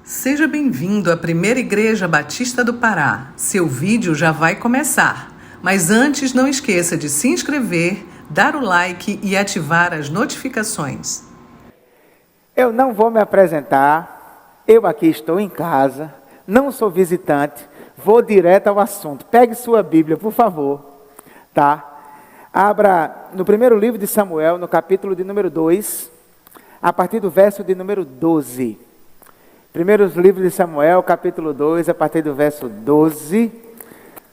Seja bem-vindo à Primeira Igreja Batista do Pará. Seu vídeo já vai começar. Mas antes, não esqueça de se inscrever, dar o like e ativar as notificações. Eu não vou me apresentar, eu aqui estou em casa, não sou visitante, vou direto ao assunto. Pegue sua Bíblia, por favor, tá? Abra no primeiro livro de Samuel, no capítulo de número 2, a partir do verso de número 12. Primeiros livros de Samuel, capítulo 2, a partir do verso 12.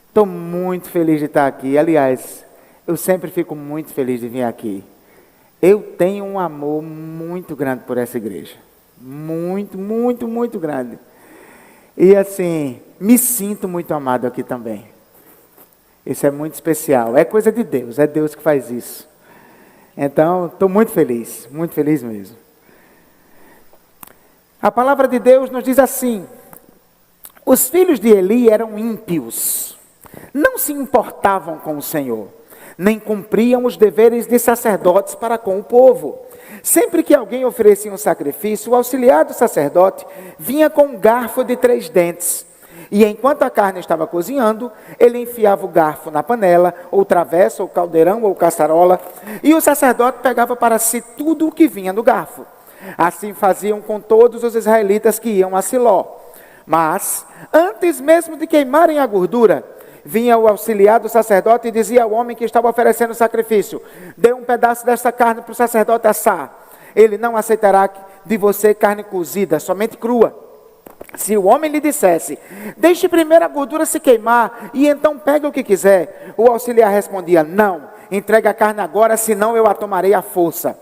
Estou muito feliz de estar aqui. Aliás, eu sempre fico muito feliz de vir aqui. Eu tenho um amor muito grande por essa igreja. Muito, muito, muito grande. E assim, me sinto muito amado aqui também. Isso é muito especial. É coisa de Deus, é Deus que faz isso. Então, estou muito feliz mesmo. A palavra de Deus nos diz assim: os filhos de Eli eram ímpios, não se importavam com o Senhor, nem cumpriam os deveres de sacerdotes para com o povo. Sempre que alguém oferecia um sacrifício, o auxiliar do sacerdote vinha com um garfo de 3 dentes. E enquanto a carne estava cozinhando, ele enfiava o garfo na panela, ou travessa, ou caldeirão, ou caçarola, e o sacerdote pegava para si tudo o que vinha no garfo. Assim faziam com todos os israelitas que iam a Siló. Mas, antes mesmo de queimarem a gordura, vinha o auxiliar do sacerdote e dizia ao homem que estava oferecendo o sacrifício: dê um pedaço dessa carne para o sacerdote assar. Ele não aceitará de você carne cozida, somente crua. Se o homem lhe dissesse: deixe primeiro a gordura se queimar e então pegue o que quiser, o auxiliar respondia: não, entregue a carne agora, senão eu a tomarei à força.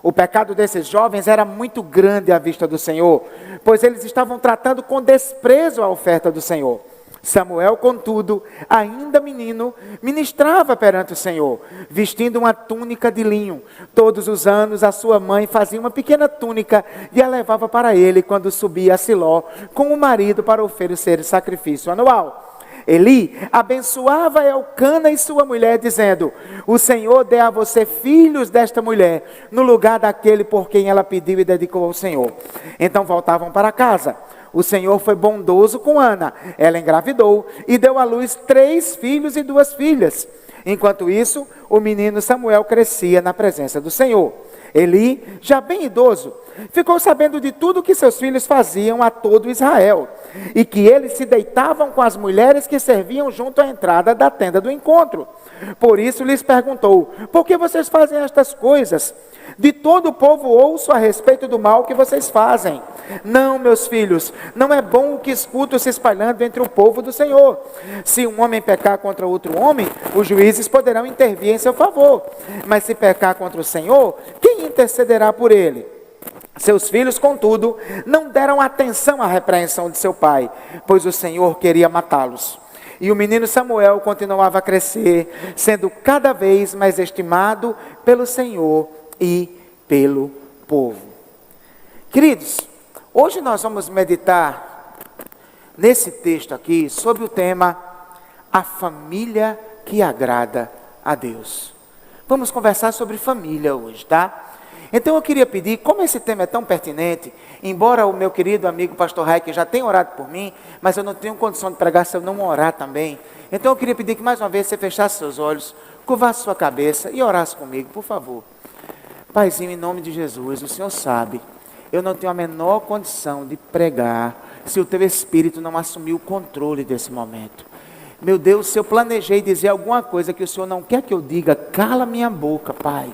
O pecado desses jovens era muito grande à vista do Senhor, pois eles estavam tratando com desprezo a oferta do Senhor. Samuel, contudo, ainda menino, ministrava perante o Senhor, vestindo uma túnica de linho. Todos os anos a sua mãe fazia uma pequena túnica e a levava para ele quando subia a Siló com o marido para oferecer sacrifício anual. Eli abençoava Elcana e sua mulher, dizendo: o Senhor dê a você filhos desta mulher, no lugar daquele por quem ela pediu e dedicou ao Senhor. Então voltavam para casa. O Senhor foi bondoso com Ana. Ela engravidou e deu à luz 3 filhos e 2 filhas. Enquanto isso, o menino Samuel crescia na presença do Senhor. Eli, já bem idoso, ficou sabendo de tudo que seus filhos faziam a todo Israel, e que eles se deitavam com as mulheres que serviam junto à entrada da tenda do encontro. Por isso lhes perguntou: por que vocês fazem estas coisas? De todo o povo ouço a respeito do mal que vocês fazem. Não, meus filhos, não é bom o que escuto se espalhando entre o povo do Senhor. Se um homem pecar contra outro homem, os juízes poderão intervir em seu favor. Mas se pecar contra o Senhor, quem intercederá por ele? Seus filhos, contudo, não deram atenção à repreensão de seu pai, pois o Senhor queria matá-los. E o menino Samuel continuava a crescer, sendo cada vez mais estimado pelo Senhor e pelo povo. Queridos, hoje nós vamos meditar nesse texto aqui sobre o tema a família que agrada a Deus. Vamos conversar sobre família hoje, tá? Então eu queria pedir, como esse tema é tão pertinente, embora o meu querido amigo pastor Raik já tenha orado por mim, mas eu não tenho condição de pregar se eu não orar também. Então eu queria pedir que mais uma vez você fechasse seus olhos, curvasse sua cabeça e orasse comigo, por favor. Paizinho, em nome de Jesus, o Senhor sabe, eu não tenho a menor condição de pregar se o teu Espírito não assumir o controle desse momento. Meu Deus, se eu planejei dizer alguma coisa que o Senhor não quer que eu diga, cala minha boca, Pai.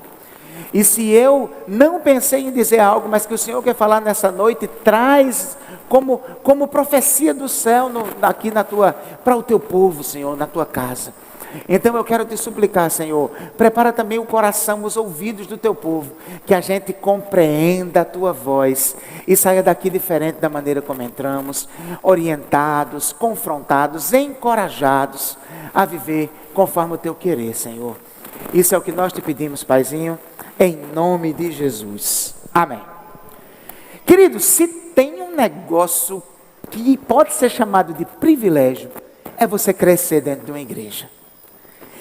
E se eu não pensei em dizer algo, mas que o Senhor quer falar nessa noite, traz como profecia do céu aqui para o teu povo, Senhor, na tua casa. Então eu quero te suplicar, Senhor, prepara também o coração, os ouvidos do teu povo, que a gente compreenda a tua voz e saia daqui diferente da maneira como entramos, orientados, confrontados, encorajados a viver conforme o teu querer, Senhor. Isso é o que nós te pedimos, Paizinho, em nome de Jesus. Amém. Queridos, se tem um negócio que pode ser chamado de privilégio, é você crescer dentro de uma igreja.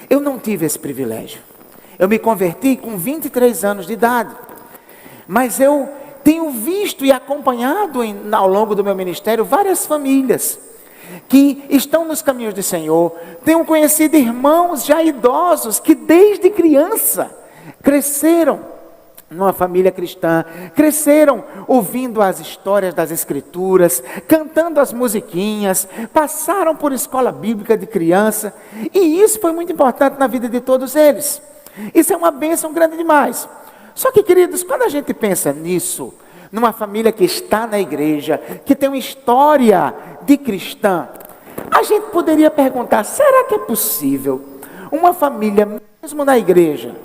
Eu não tive esse privilégio. Eu me converti com 23 anos de idade. Mas eu tenho visto e acompanhado ao longo do meu ministério várias famílias que estão nos caminhos do Senhor. Tenho conhecido irmãos já idosos que desde criança cresceram numa família cristã, cresceram ouvindo as histórias das Escrituras, cantando as musiquinhas, passaram por escola bíblica de criança, e isso foi muito importante na vida de todos eles. Isso é uma bênção grande demais. Só que, queridos, quando a gente pensa nisso, numa família que está na igreja, que tem uma história de cristã, a gente poderia perguntar, será que é possível uma família, mesmo na igreja,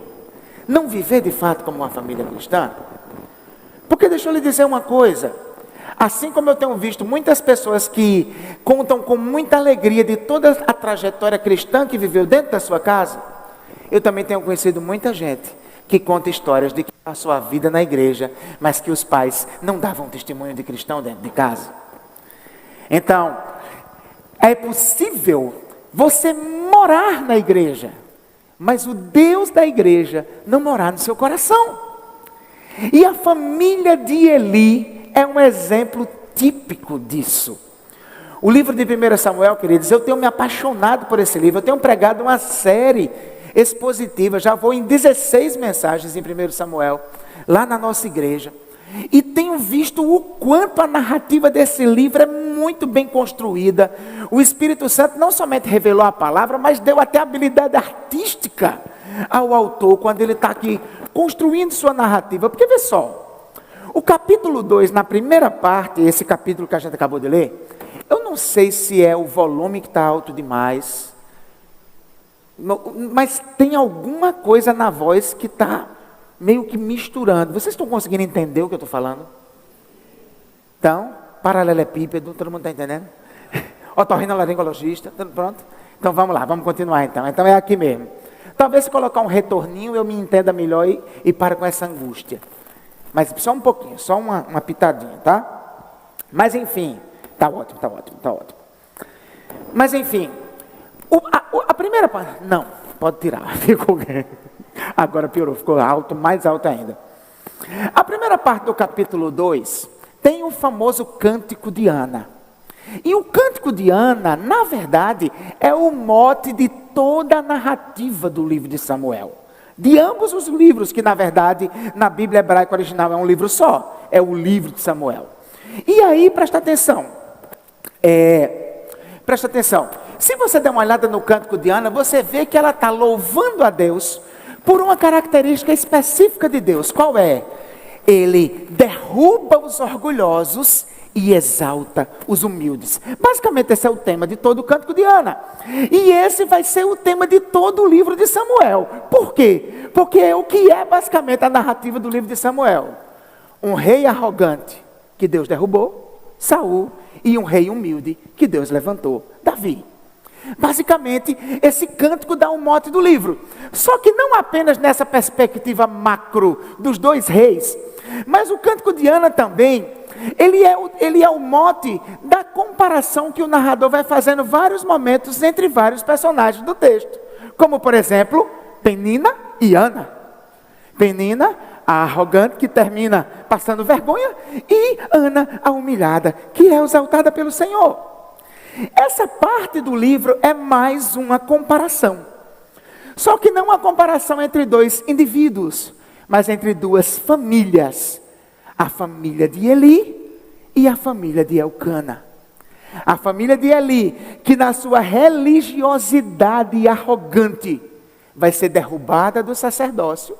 não viver de fato como uma família cristã? Porque deixa eu lhe dizer uma coisa, assim como eu tenho visto muitas pessoas que contam com muita alegria de toda a trajetória cristã que viveu dentro da sua casa, eu também tenho conhecido muita gente que conta histórias de que passou a vida na igreja, mas que os pais não davam testemunho de cristão dentro de casa. Então, é possível você morar na igreja, mas o Deus da igreja não morar no seu coração. E a família de Eli é um exemplo típico disso. O livro de 1 Samuel, queridos, eu tenho me apaixonado por esse livro. Eu tenho pregado uma série expositiva, já vou em 16 mensagens em 1 Samuel, lá na nossa igreja. E tenho visto o quanto a narrativa desse livro é muito bem construída. O Espírito Santo não somente revelou a palavra, mas deu até habilidade artística ao autor, quando ele está aqui construindo sua narrativa. Porque vê só, o capítulo 2, na primeira parte, esse capítulo que a gente acabou de ler, eu não sei se é o volume que está alto demais, mas tem alguma coisa na voz que está meio que misturando. Vocês estão conseguindo entender o que eu estou falando? Então, paralelepípedo, todo mundo está entendendo? Otorrinolaringologista, tudo pronto? Então vamos lá, vamos continuar então. Então é aqui mesmo. Talvez se colocar um retorninho eu me entenda melhor e pare com essa angústia. Mas só um pouquinho, só uma pitadinha, tá? Mas enfim, tá ótimo. Mas enfim, a primeira parte, não, pode tirar, ficou... Agora piorou, ficou alto, mais alto ainda. A primeira parte do capítulo 2 tem o famoso Cântico de Ana. E o Cântico de Ana, na verdade, é o mote de toda a narrativa do livro de Samuel. De ambos os livros, que na verdade, na Bíblia hebraica original é um livro só. É o livro de Samuel. E aí, presta atenção. Presta atenção. Se você der uma olhada no Cântico de Ana, você vê que ela está louvando a Deus por uma característica específica de Deus. Qual é? Ele derruba os orgulhosos e exalta os humildes. Basicamente esse é o tema de todo o Cântico de Ana. E esse vai ser o tema de todo o livro de Samuel. Por quê? Porque o que é basicamente a narrativa do livro de Samuel? Um rei arrogante que Deus derrubou, Saul, e um rei humilde que Deus levantou, Davi. Basicamente, esse cântico dá um mote do livro. Só que não apenas nessa perspectiva macro dos dois reis, mas o Cântico de Ana também, ele é o mote da comparação que o narrador vai fazendo em vários momentos entre vários personagens do texto. Como, por exemplo, Penina e Ana. Penina, a arrogante, que termina passando vergonha, e Ana, a humilhada, que é exaltada pelo Senhor. Essa parte do livro é mais uma comparação. Só que não uma comparação entre dois indivíduos, mas entre duas famílias. A família de Eli e a família de Elcana. A família de Eli, que na sua religiosidade arrogante vai ser derrubada do sacerdócio.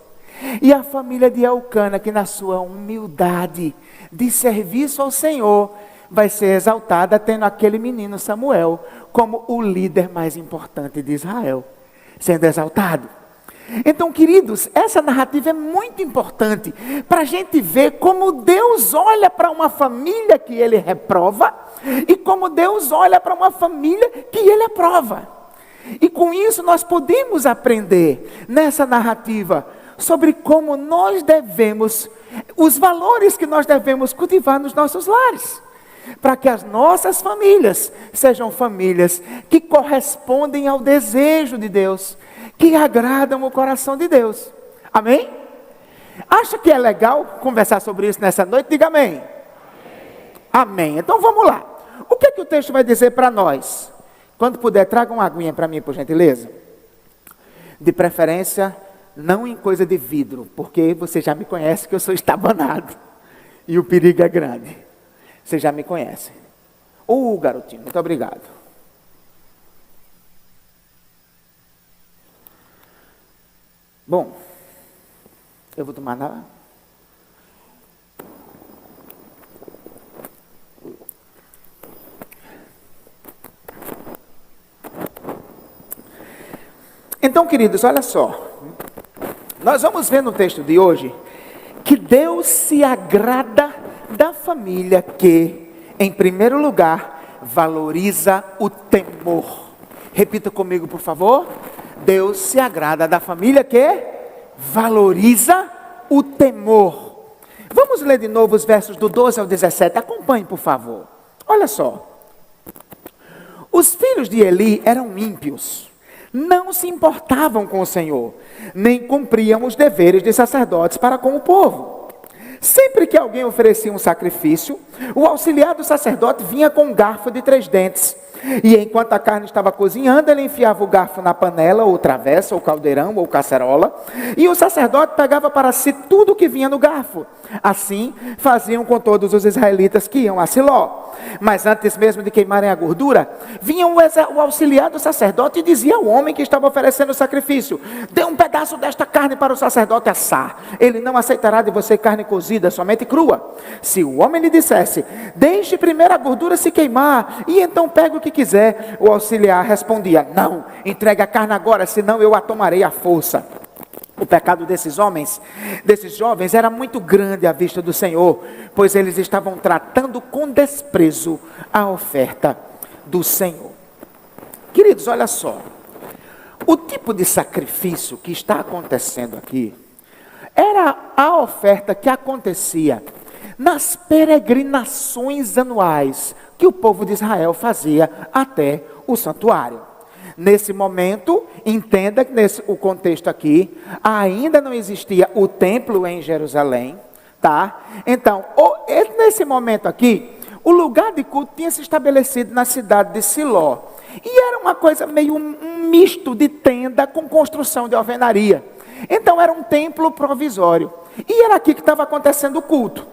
E a família de Elcana, que na sua humildade de serviço ao Senhor vai ser exaltada, tendo aquele menino Samuel como o líder mais importante de Israel, sendo exaltado. Então, queridos, essa narrativa é muito importante para a gente ver como Deus olha para uma família que Ele reprova e como Deus olha para uma família que Ele aprova. E com isso nós podemos aprender nessa narrativa sobre como nós devemos, os valores que nós devemos cultivar nos nossos lares, para que as nossas famílias sejam famílias que correspondem ao desejo de Deus, que agradam o coração de Deus. Amém? Acha que é legal conversar sobre isso nessa noite? Diga amém. Amém. Então vamos lá. O que é que o texto vai dizer para nós? Quando puder, traga uma aguinha para mim, por gentileza. De preferência, não em coisa de vidro, porque você já me conhece que eu sou estabanado. E o perigo é grande. Você já me conhece. Garotinho, muito obrigado. Bom, eu vou tomar na... Então, queridos, olha só. Nós vamos ver no texto de hoje que Deus se agrada da família que, em primeiro lugar, valoriza o temor. Repita comigo, por favor. Deus se agrada da família que valoriza o temor. Vamos ler de novo os versos do 12 ao 17. Acompanhe, por favor. Olha só. Os filhos de Eli eram ímpios. Não se importavam com o Senhor, nem cumpriam os deveres de sacerdotes para com o povo. Sempre que alguém oferecia um sacrifício, o auxiliar do sacerdote vinha com um garfo de 3 dentes. E enquanto a carne estava cozinhando, ele enfiava o garfo na panela, ou travessa, ou caldeirão, ou cacerola. E o sacerdote pegava para si tudo que vinha no garfo. Assim, faziam com todos os israelitas que iam a Siló. Mas antes mesmo de queimarem a gordura, vinha o auxiliar do sacerdote e dizia ao homem que estava oferecendo o sacrifício: dê um pedaço desta carne para o sacerdote assar. Ele não aceitará de você carne cozida, somente crua. Se o homem lhe dissesse: deixe primeiro a gordura se queimar, e então pegue o que quiser, o auxiliar respondia: não, entregue a carne agora, senão eu a tomarei à força. O pecado desses jovens, era muito grande à vista do Senhor, pois eles estavam tratando com desprezo a oferta do Senhor. Queridos, olha só. O tipo de sacrifício que está acontecendo aqui era a oferta que acontecia nas peregrinações anuais que o povo de Israel fazia até o santuário. Nesse momento, entenda que o contexto aqui, ainda não existia o templo em Jerusalém, tá? Então, nesse momento aqui, o lugar de culto tinha se estabelecido na cidade de Siló. E era uma coisa meio um misto de tenda com construção de alvenaria. Então era um templo provisório. E era aqui que estava acontecendo o culto.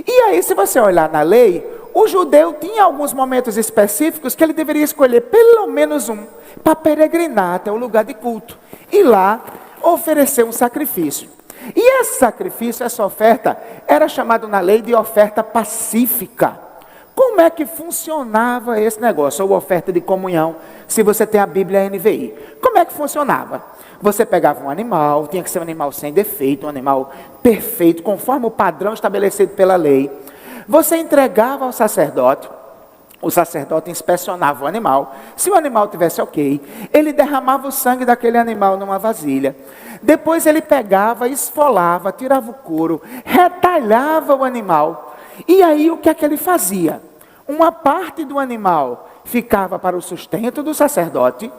E aí, se você olhar na lei, o judeu tinha alguns momentos específicos que ele deveria escolher pelo menos um para peregrinar até o lugar de culto. E lá oferecer um sacrifício. E esse sacrifício, essa oferta, era chamado na lei de oferta pacífica. Como é que funcionava esse negócio, ou oferta de comunhão, se você tem a Bíblia NVI? Como é que funcionava? Você pegava um animal, tinha que ser um animal sem defeito, um animal perfeito, conforme o padrão estabelecido pela lei. Você entregava ao sacerdote, o sacerdote inspecionava o animal. Se o animal tivesse ok, ele derramava o sangue daquele animal numa vasilha. Depois ele pegava, esfolava, tirava o couro, retalhava o animal. E aí o que é que ele fazia? Uma parte do animal ficava para o sustento do sacerdote.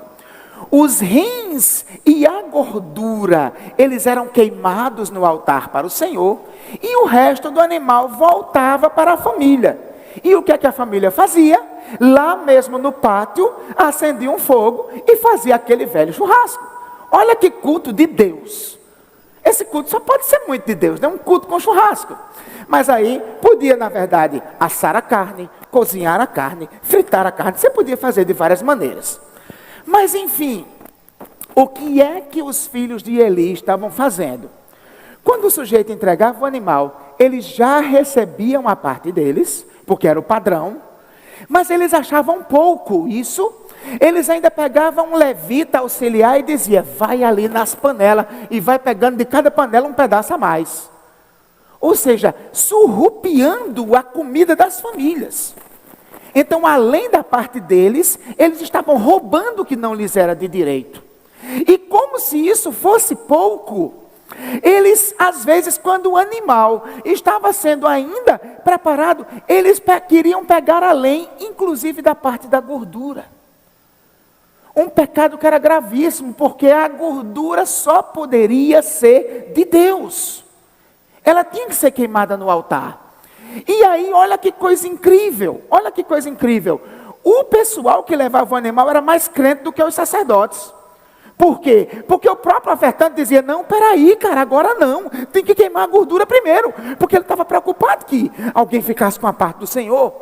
Os rins e a gordura, eles eram queimados no altar para o Senhor. E o resto do animal voltava para a família. E o que é que a família fazia? Lá mesmo no pátio, acendia um fogo e fazia aquele velho churrasco. Olha que culto de Deus. Esse culto só pode ser muito de Deus, né? Um culto com churrasco. Mas aí, podia, na verdade, assar a carne, cozinhar a carne, fritar a carne. Você podia fazer de várias maneiras. Mas, enfim, o que é que os filhos de Eli estavam fazendo? Quando o sujeito entregava o animal, eles já recebiam a parte deles, porque era o padrão, mas eles achavam pouco isso. Eles ainda pegavam um levita auxiliar e dizia: vai ali nas panelas e vai pegando de cada panela um pedaço a mais. Ou seja, surrupiando a comida das famílias. Então, além da parte deles, eles estavam roubando o que não lhes era de direito. E como se isso fosse pouco, eles, às vezes, quando o animal estava sendo ainda preparado, eles queriam pegar além, inclusive da parte da gordura. Um pecado que era gravíssimo, porque a gordura só poderia ser de Deus. Ela tinha que ser queimada no altar. E aí, olha que coisa incrível. Olha que coisa incrível. O pessoal que levava o animal era mais crente do que os sacerdotes. Por quê? Porque o próprio ofertante dizia, não, peraí, cara, agora não. Tem que queimar a gordura primeiro. Porque ele estava preocupado que alguém ficasse com a parte do Senhor.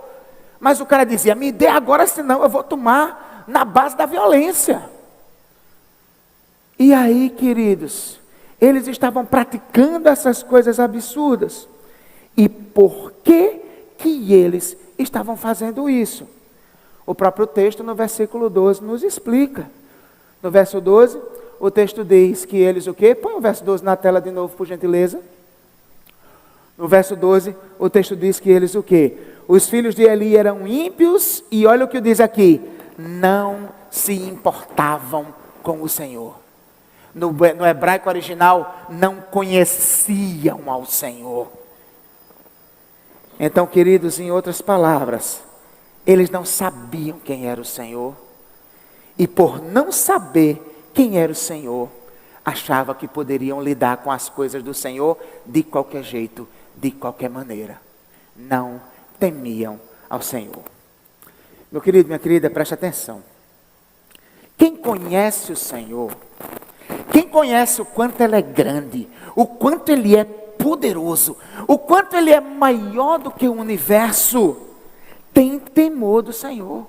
Mas o cara dizia, me dê agora, senão eu vou tomar na base da violência. E aí, queridos, eles estavam praticando essas coisas absurdas. E por que eles estavam fazendo isso? O próprio texto no versículo 12 nos explica. No verso 12, o texto diz que eles o quê? Põe o verso 12 na tela de novo, por gentileza. No verso 12, o texto diz que eles o quê? Os filhos de Eli eram ímpios e olha o que diz aqui. Não se importavam com o Senhor. No hebraico original, não conheciam ao Senhor. Então, queridos, em outras palavras, eles não sabiam quem era o Senhor. E por não saber quem era o Senhor, achavam que poderiam lidar com as coisas do Senhor de qualquer jeito, de qualquer maneira. Não temiam ao Senhor. Meu querido, minha querida, preste atenção. Quem conhece o Senhor, quem conhece o quanto Ele é grande, o quanto Ele é poderoso, o quanto Ele é maior do que o universo, tem temor do Senhor.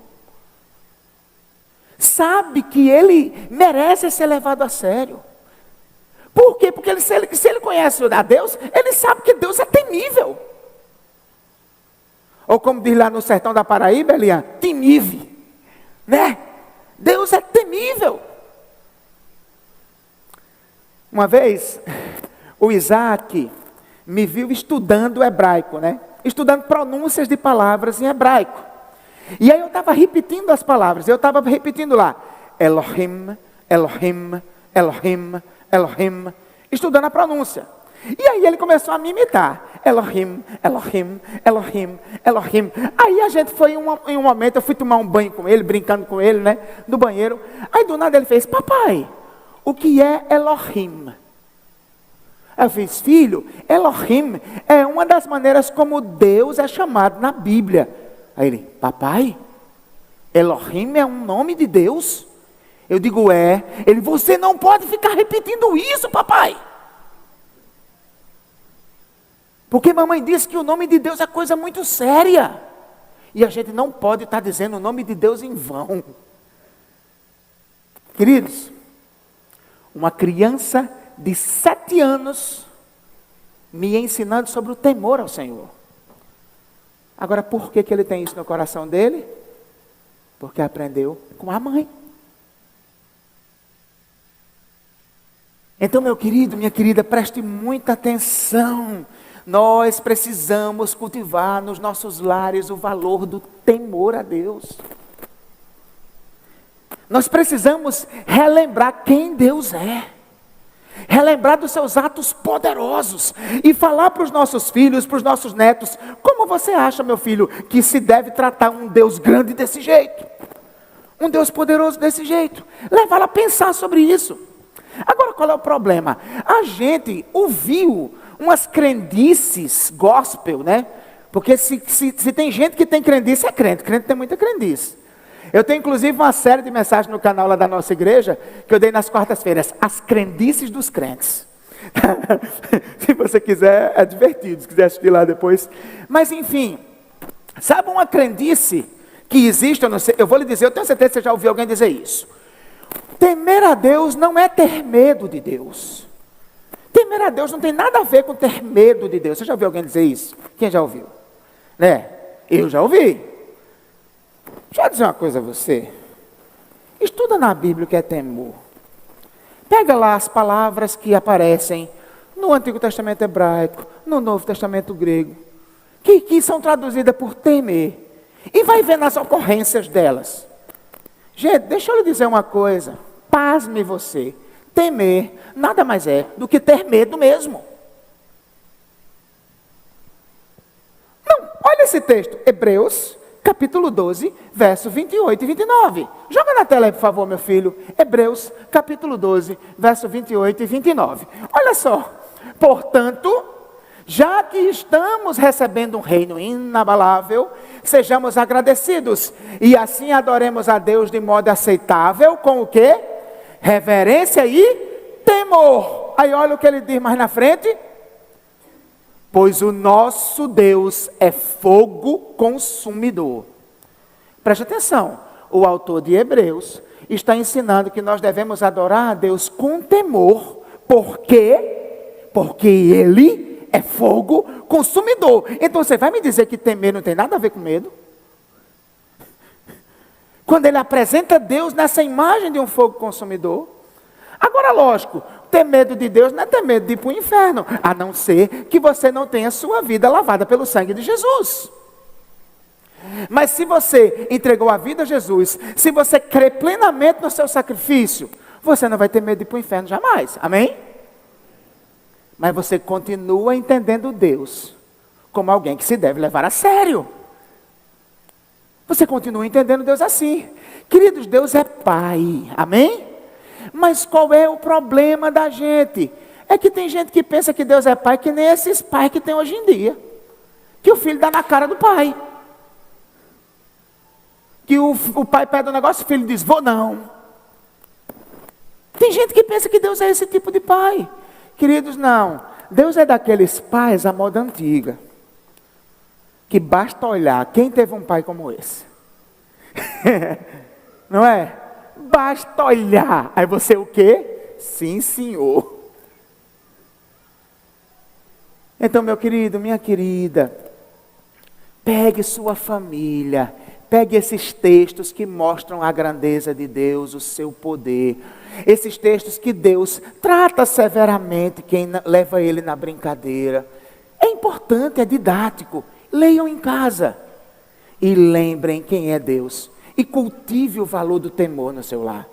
Sabe que Ele merece ser levado a sério. Por quê? Porque se ele conhece a Deus, ele sabe que Deus é temível. Ou como diz lá no sertão da Paraíba, Elian, temível. Né? Deus é temível. Uma vez, o Isaac me viu estudando hebraico, né? Estudando pronúncias de palavras em hebraico. E aí eu estava repetindo as palavras, eu estava repetindo lá, Elohim, Elohim, Elohim, Elohim, estudando a pronúncia. E aí ele começou a me imitar, Elohim, Elohim, Elohim, Elohim. Aí a gente foi em um momento, eu fui tomar um banho com ele, brincando com ele, né, no banheiro. Aí do nada ele fez, papai, o que é Elohim? Eu fiz, filho, Elohim é uma das maneiras como Deus é chamado na Bíblia. Aí ele, papai, Elohim é um nome de Deus? Eu digo, é. Ele, você não pode ficar repetindo isso, papai. Porque mamãe disse que o nome de Deus é coisa muito séria. E a gente não pode estar dizendo o nome de Deus em vão. Queridos, uma criança de 7 anos me ensinando sobre o temor ao Senhor. Agora, por que ele tem isso no coração dele? Porque aprendeu com a mãe. Então, meu querido, minha querida, preste muita atenção. Nós precisamos cultivar nos nossos lares o valor do temor a Deus. Nós precisamos relembrar quem Deus é. Relembrar dos seus atos poderosos e falar para os nossos filhos, para os nossos netos, como você acha, meu filho, que se deve tratar um Deus grande desse jeito? Um Deus poderoso desse jeito? Levá-lo a pensar sobre isso. Agora, qual é o problema? A gente ouviu umas crendices gospel, né? Porque se tem gente que tem crendice, é crente. Crente tem muita crendice. Eu tenho inclusive uma série de mensagens no canal lá da nossa igreja, que eu dei nas quartas-feiras, as crendices dos crentes. Se você quiser, é divertido, se quiser assistir lá depois. Mas enfim, sabe uma crendice que existe, eu não sei, eu vou lhe dizer, eu tenho certeza que você já ouviu alguém dizer isso. Temer a Deus não é ter medo de Deus. Temer a Deus não tem nada a ver com ter medo de Deus. Você já ouviu alguém dizer isso? Quem já ouviu? Né? Eu já ouvi. Deixa eu dizer uma coisa a você. Estuda na Bíblia o que é temor. Pega lá as palavras que aparecem no Antigo Testamento hebraico, no Novo Testamento grego, que são traduzidas por temer. E vai ver nas ocorrências delas. Gente, deixa eu lhe dizer uma coisa. Pasme você. Temer nada mais é do que ter medo mesmo. Não, olha esse texto. Hebreus, capítulo 12, verso 28 e 29. Joga na tela aí, por favor, meu filho. Hebreus, capítulo 12, verso 28 e 29. Olha só. Portanto, Já que estamos recebendo um reino inabalável, sejamos agradecidos. E assim adoremos a Deus de modo aceitável, com o quê? Reverência e temor. Aí olha o que ele diz mais na frente. Pois o nosso Deus é fogo consumidor. Preste atenção, o autor de Hebreus está ensinando que nós devemos adorar a Deus com temor. Por quê? Porque Ele é fogo consumidor. Então você vai me dizer que temer não tem nada a ver com medo? Quando ele apresenta Deus nessa imagem de um fogo consumidor. Agora, lógico, ter medo de Deus não é ter medo de ir para o inferno, a não ser que você não tenha sua vida lavada pelo sangue de Jesus. Mas se você entregou a vida a Jesus, se você crê plenamente no seu sacrifício, você não vai ter medo de ir para o inferno jamais, amém? Mas você continua entendendo Deus como alguém que se deve levar a sério. Você continua entendendo Deus assim. Queridos, Deus é Pai, amém? Mas qual é o problema da gente? É que tem gente que pensa que Deus é Pai, que nem esses pais que tem hoje em dia. Que o filho dá na cara do pai. Que o pai pede um negócio, o filho diz, vou não. Tem gente que pensa que Deus é esse tipo de pai. Queridos, não. Deus é daqueles pais à moda antiga. Que basta olhar quem teve um pai como esse. Não é? Basta olhar. Aí você o quê? Sim, senhor. Então, meu querido, minha querida, pegue sua família, pegue esses textos que mostram a grandeza de Deus, o seu poder. Esses textos que Deus trata severamente quem leva ele na brincadeira. É importante, é didático. Leiam em casa. E lembrem quem é Deus. E cultive o valor do temor no seu lar.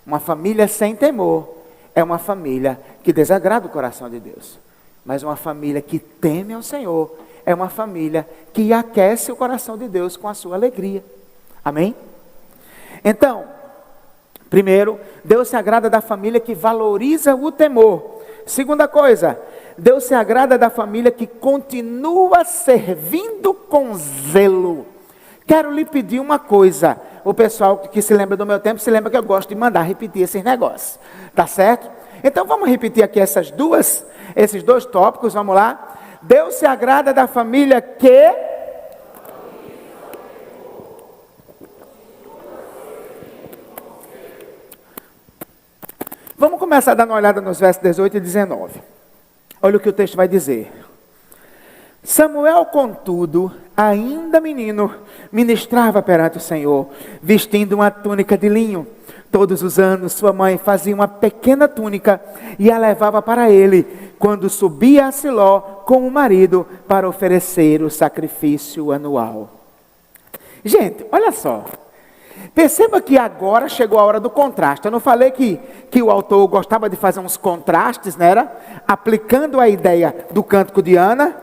Uma família sem temor é uma família que desagrada o coração de Deus. Mas uma família que teme ao Senhor é uma família que aquece o coração de Deus com a sua alegria. Amém? Então, primeiro, Deus se agrada da família que valoriza o temor. Segunda coisa, Deus se agrada da família que continua servindo com zelo. Quero lhe pedir uma coisa. O pessoal que se lembra do meu tempo, se lembra que eu gosto de mandar repetir esses negócios. Tá certo? Então vamos repetir aqui esses dois tópicos, vamos lá. Deus se agrada da família que... Vamos começar dando uma olhada nos versos 18 e 19. Olha o que o texto vai dizer. Samuel, contudo, ainda menino, ministrava perante o Senhor, vestindo uma túnica de linho. Todos os anos sua mãe fazia uma pequena túnica e a levava para ele, quando subia a Siló com o marido para oferecer o sacrifício anual. Gente, olha só. Perceba que agora chegou a hora do contraste. Eu não falei que o autor gostava de fazer uns contrastes, não era? Aplicando a ideia do cântico de Ana,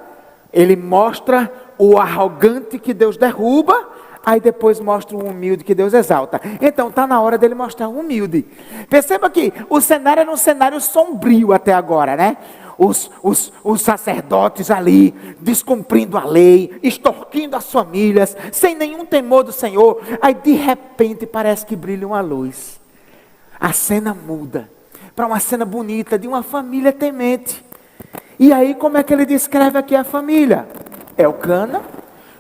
ele mostra o arrogante que Deus derruba, aí depois mostra o humilde que Deus exalta. Então está na hora dele mostrar o humilde. Perceba que o cenário era um cenário sombrio até agora, né? Os sacerdotes ali, descumprindo a lei, extorquindo as famílias, sem nenhum temor do Senhor. Aí de repente parece que brilha uma luz. A cena muda para uma cena bonita de uma família temente. E aí como é que ele descreve aqui a família? Elcana,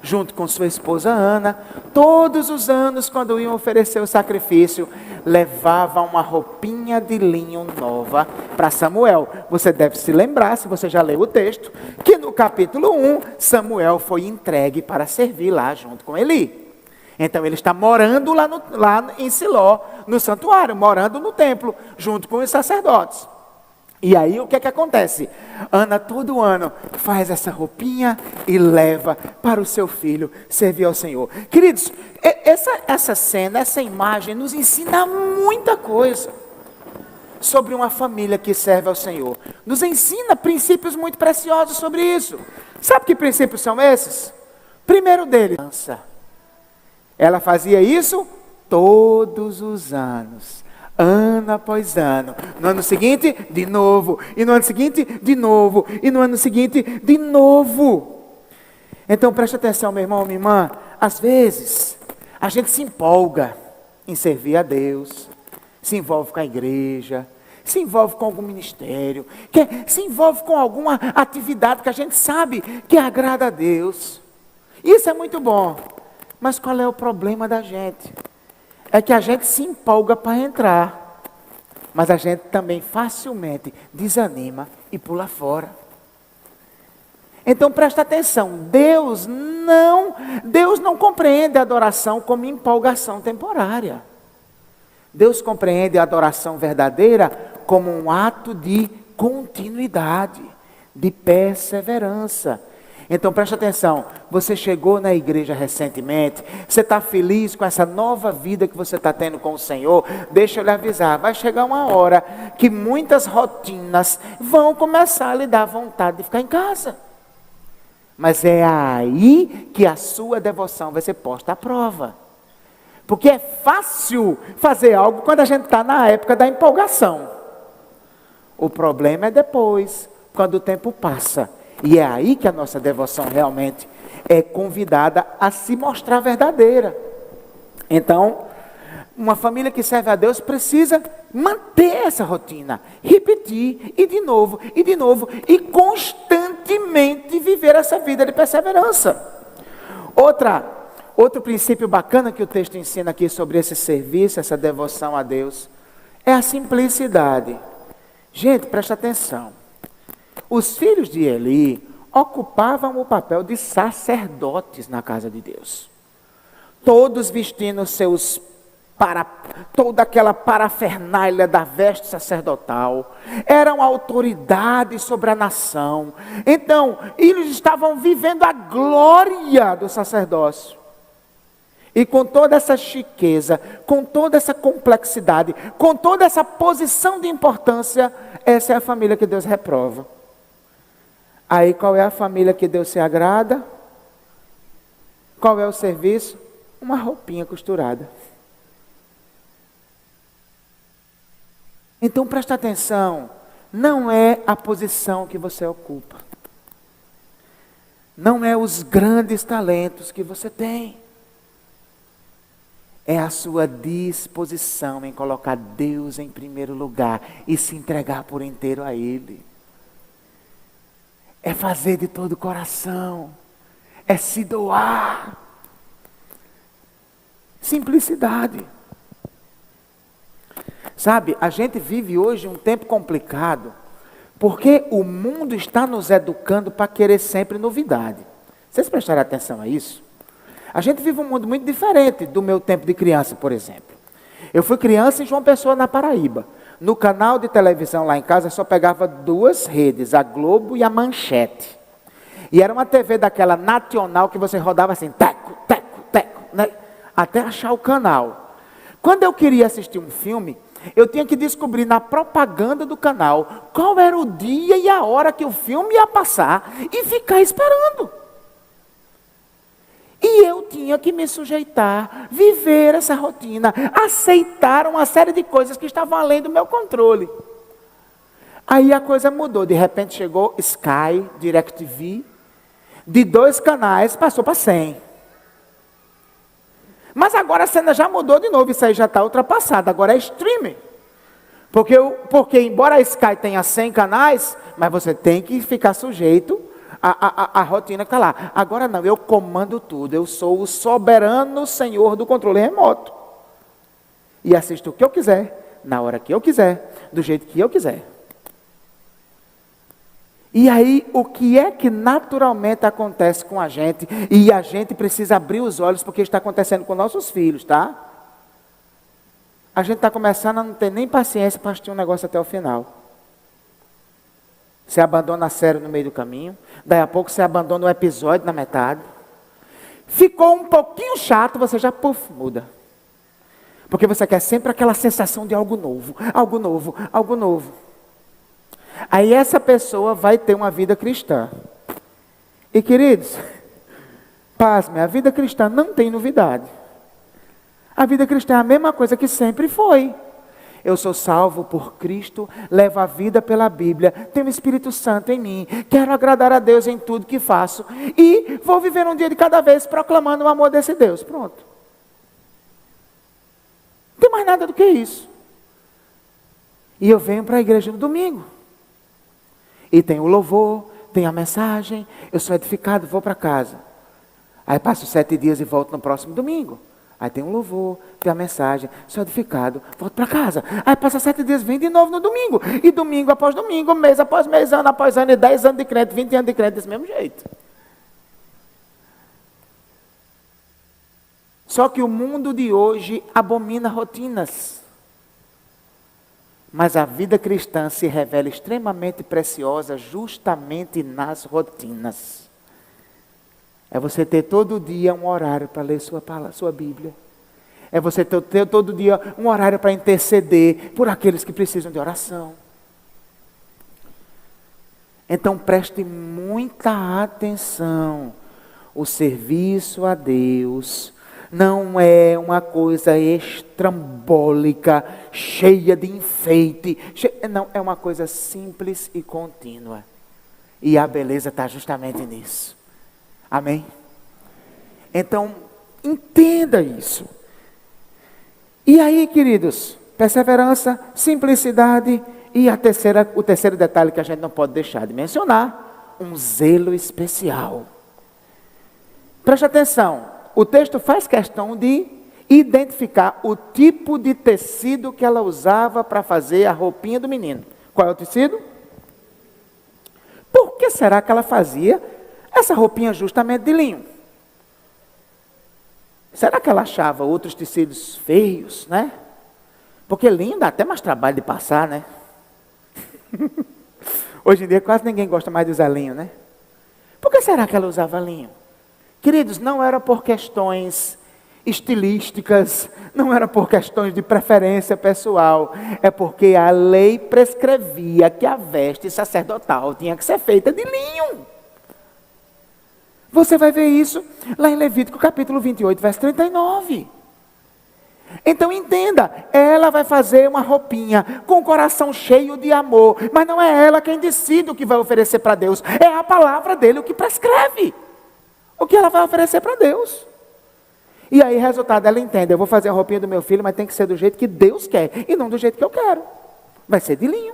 junto com sua esposa Ana, todos os anos quando iam oferecer o sacrifício, levava uma roupinha de linho nova para Samuel. Você deve se lembrar, se você já leu o texto, que no capítulo 1, Samuel foi entregue para servir lá junto com Eli. Então ele está morando lá em Siló, no santuário, morando no templo, junto com os sacerdotes. E aí o que é que acontece? Ana todo ano faz essa roupinha e leva para o seu filho servir ao Senhor. Queridos, essa cena, essa imagem nos ensina muita coisa sobre uma família que serve ao Senhor. Nos ensina princípios muito preciosos sobre isso. Sabe que princípios são esses? Primeiro deles, ela fazia isso todos os anos. Ano após ano. No ano seguinte, de novo. E no ano seguinte, de novo. E no ano seguinte, de novo. Então preste atenção, meu irmão, minha irmã. Às vezes, a gente se empolga em servir a Deus. Se envolve com a igreja. Se envolve com algum ministério. Se envolve com alguma atividade que a gente sabe que agrada a Deus. Isso é muito bom. Mas qual é o problema da gente? É que a gente se empolga para entrar, mas a gente também facilmente desanima e pula fora. Então presta atenção, Deus não compreende a adoração como empolgação temporária. Deus compreende a adoração verdadeira como um ato de continuidade, de perseverança. Então preste atenção, você chegou na igreja recentemente, você está feliz com essa nova vida que você está tendo com o Senhor, deixa eu lhe avisar, vai chegar uma hora que muitas rotinas vão começar a lhe dar vontade de ficar em casa. Mas é aí que a sua devoção vai ser posta à prova. Porque é fácil fazer algo quando a gente está na época da empolgação. O problema é depois, quando o tempo passa. E é aí que a nossa devoção realmente é convidada a se mostrar verdadeira. Então, uma família que serve a Deus precisa manter essa rotina, repetir, e de novo, e constantemente viver essa vida de perseverança. Outro princípio bacana que o texto ensina aqui sobre esse serviço, essa devoção a Deus, é a simplicidade. Gente, presta atenção. Os filhos de Eli ocupavam o papel de sacerdotes na casa de Deus. Todos vestindo toda aquela parafernália da veste sacerdotal. Eram autoridades sobre a nação. Então, eles estavam vivendo a glória do sacerdócio. E com toda essa chiqueza, com toda essa complexidade, com toda essa posição de importância, essa é a família que Deus reprova. Aí qual é a família que Deus se agrada? Qual é o serviço? Uma roupinha costurada. Então presta atenção, não é a posição que você ocupa. Não é os grandes talentos que você tem. É a sua disposição em colocar Deus em primeiro lugar e se entregar por inteiro a Ele. É fazer de todo o coração. É se doar. Simplicidade. Sabe, a gente vive hoje um tempo complicado, porque o mundo está nos educando para querer sempre novidade. Vocês prestaram atenção a isso? A gente vive um mundo muito diferente do meu tempo de criança, por exemplo. Eu fui criança em João Pessoa, na Paraíba. No canal de televisão lá em casa, só pegava duas redes, a Globo e a Manchete. E era uma TV daquela nacional que você rodava assim, teco, teco, teco, né? Até achar o canal. Quando eu queria assistir um filme, eu tinha que descobrir na propaganda do canal qual era o dia e a hora que o filme ia passar e ficar esperando. E eu tinha que me sujeitar, viver essa rotina, aceitar uma série de coisas que estavam além do meu controle. Aí a coisa mudou, de repente chegou Sky, DirecTV, de 2 canais passou para 100. Mas agora a cena já mudou de novo, isso aí já está ultrapassado, agora é streaming. Porque embora a Sky tenha 100 canais, mas você tem que ficar sujeito a rotina que está lá. Agora não, eu comando tudo. Eu sou o soberano senhor do controle remoto. E assisto o que eu quiser, na hora que eu quiser, do jeito que eu quiser. E aí, o que é que naturalmente acontece com a gente? E a gente precisa abrir os olhos, porque está acontecendo com nossos filhos, tá? A gente está começando a não ter nem paciência para assistir um negócio até o final. Você abandona a série no meio do caminho. Daí a pouco você abandona o episódio na metade. Ficou um pouquinho chato, você já muda. Porque você quer sempre aquela sensação de algo novo, algo novo, algo novo. Aí essa pessoa vai ter uma vida cristã. E queridos, pasme, a vida cristã não tem novidade. A vida cristã é a mesma coisa que sempre foi. Eu sou salvo por Cristo, levo a vida pela Bíblia, tenho o Espírito Santo em mim, quero agradar a Deus em tudo que faço e vou viver um dia de cada vez proclamando o amor desse Deus. Pronto. Não tem mais nada do que isso. E eu venho para a igreja no domingo. E tem o louvor, tem a mensagem, eu sou edificado, vou para casa. Aí passo 7 dias e volto no próximo domingo. Aí tem um louvor, tem a mensagem, sou edificado, volto para casa. Aí passa 7 dias, vem de novo no domingo. E domingo após domingo, mês após mês, ano após ano, e 10 anos de crente, 20 anos de crente, desse mesmo jeito. Só que o mundo de hoje abomina rotinas. Mas a vida cristã se revela extremamente preciosa justamente nas rotinas. É você ter todo dia um horário para ler sua Bíblia. É você ter todo dia um horário para interceder por aqueles que precisam de oração. Então preste muita atenção. O serviço a Deus não é uma coisa estrambólica, cheia de enfeite. Não, é uma coisa simples e contínua. E a beleza está justamente nisso. Amém? Então, entenda isso. E aí, queridos, perseverança, simplicidade e o terceiro detalhe que a gente não pode deixar de mencionar, um zelo especial. Preste atenção, o texto faz questão de identificar o tipo de tecido que ela usava para fazer a roupinha do menino. Qual é o tecido? Por que será que ela fazia essa roupinha justamente de linho? Será que ela achava outros tecidos feios, né? Porque linho dá até mais trabalho de passar, né? Hoje em dia quase ninguém gosta mais de usar linho, né? Por que será que ela usava linho? Queridos, não era por questões estilísticas, não era por questões de preferência pessoal, é porque a lei prescrevia que a veste sacerdotal tinha que ser feita de linho. Você vai ver isso lá em Levítico capítulo 28, verso 39. Então entenda, ela vai fazer uma roupinha com o coração cheio de amor, mas não é ela quem decide o que vai oferecer para Deus, é a palavra dele o que prescreve o que ela vai oferecer para Deus. E aí, resultado, ela entende, eu vou fazer a roupinha do meu filho, mas tem que ser do jeito que Deus quer, e não do jeito que eu quero. Vai ser de linho.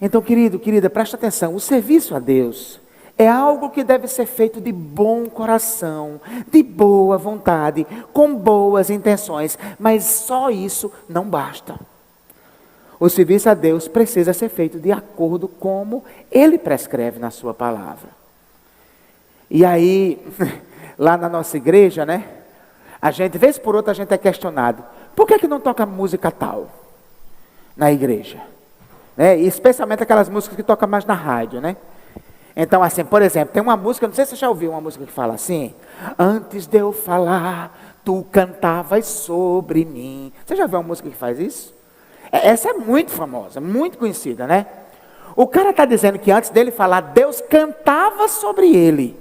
Então, querido, querida, presta atenção, o serviço a Deus é algo que deve ser feito de bom coração, de boa vontade, com boas intenções, mas só isso não basta. O serviço a Deus precisa ser feito de acordo com como Ele prescreve na sua palavra. E aí, lá na nossa igreja, né? A gente, vez por outra, a gente é questionado. Por que não toca música tal na igreja? Né? E especialmente aquelas músicas que tocam mais na rádio, né? Então, assim, por exemplo, tem uma música, não sei se você já ouviu uma música que fala assim: antes de eu falar, tu cantavas sobre mim. Você já viu uma música que faz isso? Essa é muito famosa, muito conhecida, né? O cara está dizendo que antes dele falar, Deus cantava sobre ele.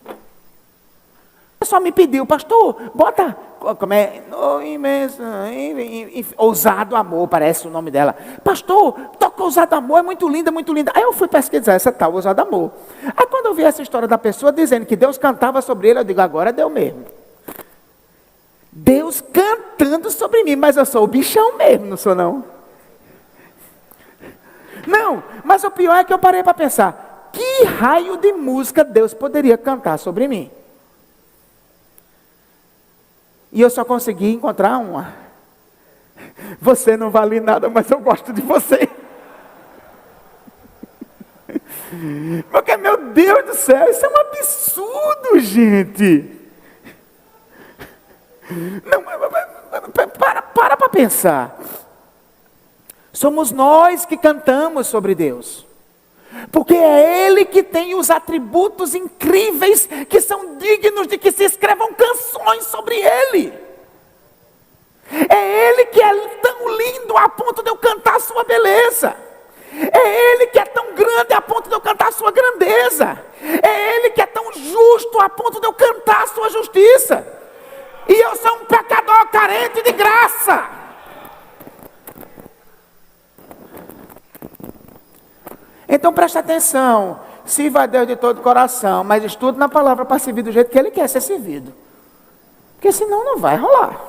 O pessoal me pediu, pastor, bota, como é? Ousado Amor, parece o nome dela. Pastor, toca Ousado Amor, é muito linda, muito linda. Aí eu fui pesquisar essa tal Ousado Amor. Aí quando eu vi essa história da pessoa dizendo que Deus cantava sobre ele, eu digo, agora deu mesmo. Deus cantando sobre mim, mas eu sou o bichão mesmo, não sou não? Não, mas o pior é que eu parei para pensar, que raio de música Deus poderia cantar sobre mim? E eu só consegui encontrar uma. Você não vale nada, mas eu gosto de você. Porque, meu Deus do céu, isso é um absurdo, gente. Não, para pensar. Somos nós que cantamos sobre Deus. Porque é Ele que tem os atributos incríveis que são dignos de que se escrevam canções sobre Ele. É Ele que é tão lindo a ponto de eu cantar a sua beleza. É Ele que é tão grande a ponto de eu cantar a sua grandeza. É Ele que é tão justo a ponto de eu cantar a sua justiça. E eu sou um pecador carente de graça. Então preste atenção, sirva a Deus de todo o coração, mas estude na palavra para servir do jeito que Ele quer ser servido. Porque senão não vai rolar.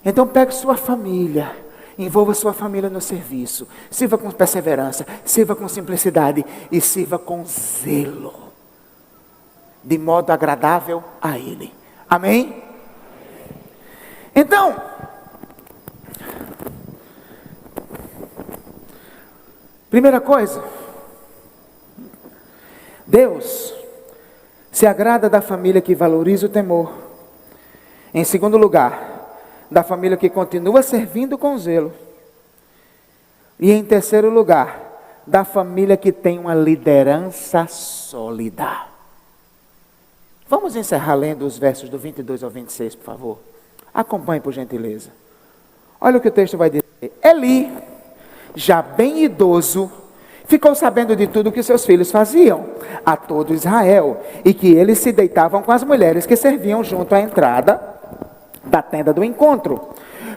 Então pegue sua família, envolva sua família no serviço, sirva com perseverança, sirva com simplicidade e sirva com zelo, de modo agradável a Ele. Amém? Então, primeira coisa, Deus se agrada da família que valoriza o temor. Em segundo lugar, da família que continua servindo com zelo. E em terceiro lugar, da família que tem uma liderança sólida. Vamos encerrar lendo os versos do 22 ao 26, por favor. Acompanhe, por gentileza. Olha o que o texto vai dizer. Eli, já bem idoso, ficou sabendo de tudo que seus filhos faziam a todo Israel, e que eles se deitavam com as mulheres que serviam junto à entrada da tenda do encontro.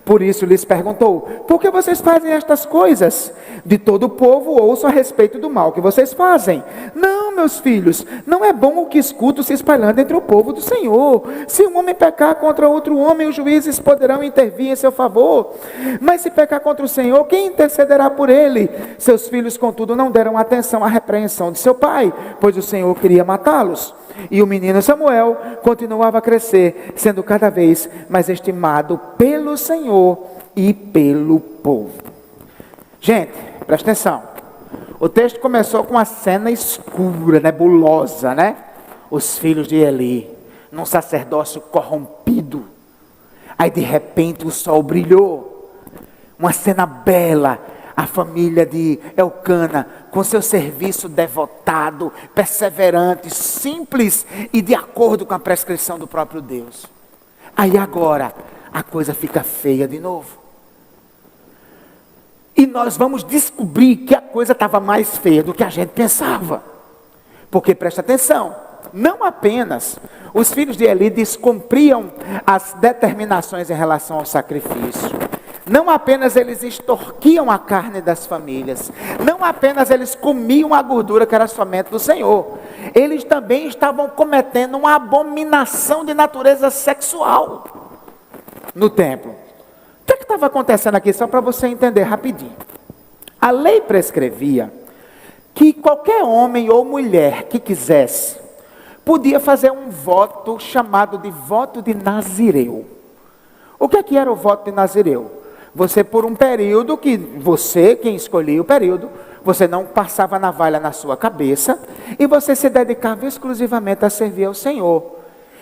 Por isso lhes perguntou: por que vocês fazem estas coisas? De todo o povo ouço a respeito do mal que vocês fazem. Não, meus filhos, não é bom o que escuto se espalhando entre o povo do Senhor. Se um homem pecar contra outro homem, os juízes poderão intervir em seu favor. Mas se pecar contra o Senhor, quem intercederá por ele? Seus filhos, contudo, não deram atenção à repreensão de seu pai, pois o Senhor queria matá-los. E o menino Samuel continuava a crescer, sendo cada vez mais estimado pelo Senhor e pelo povo. Gente, presta atenção. O texto começou com uma cena escura, nebulosa, né? Os filhos de Eli, num sacerdócio corrompido. Aí de repente o sol brilhou. Uma cena bela. A família de Elcana, com seu serviço devotado, perseverante, simples e de acordo com a prescrição do próprio Deus. Aí agora, a coisa fica feia de novo. E nós vamos descobrir que a coisa estava mais feia do que a gente pensava. Porque, presta atenção, não apenas os filhos de Eli descumpriam as determinações em relação ao sacrifício. Não apenas eles extorquiam a carne das famílias, não apenas eles comiam a gordura que era somente do Senhor, eles também estavam cometendo uma abominação de natureza sexual no templo. O que estava acontecendo aqui, só para você entender rapidinho? A lei prescrevia que qualquer homem ou mulher que quisesse, podia fazer um voto chamado de voto de Nazireu. O que era o voto de Nazireu? Você, por um período que você, quem escolhia o período, você não passava navalha na sua cabeça e você se dedicava exclusivamente a servir ao Senhor.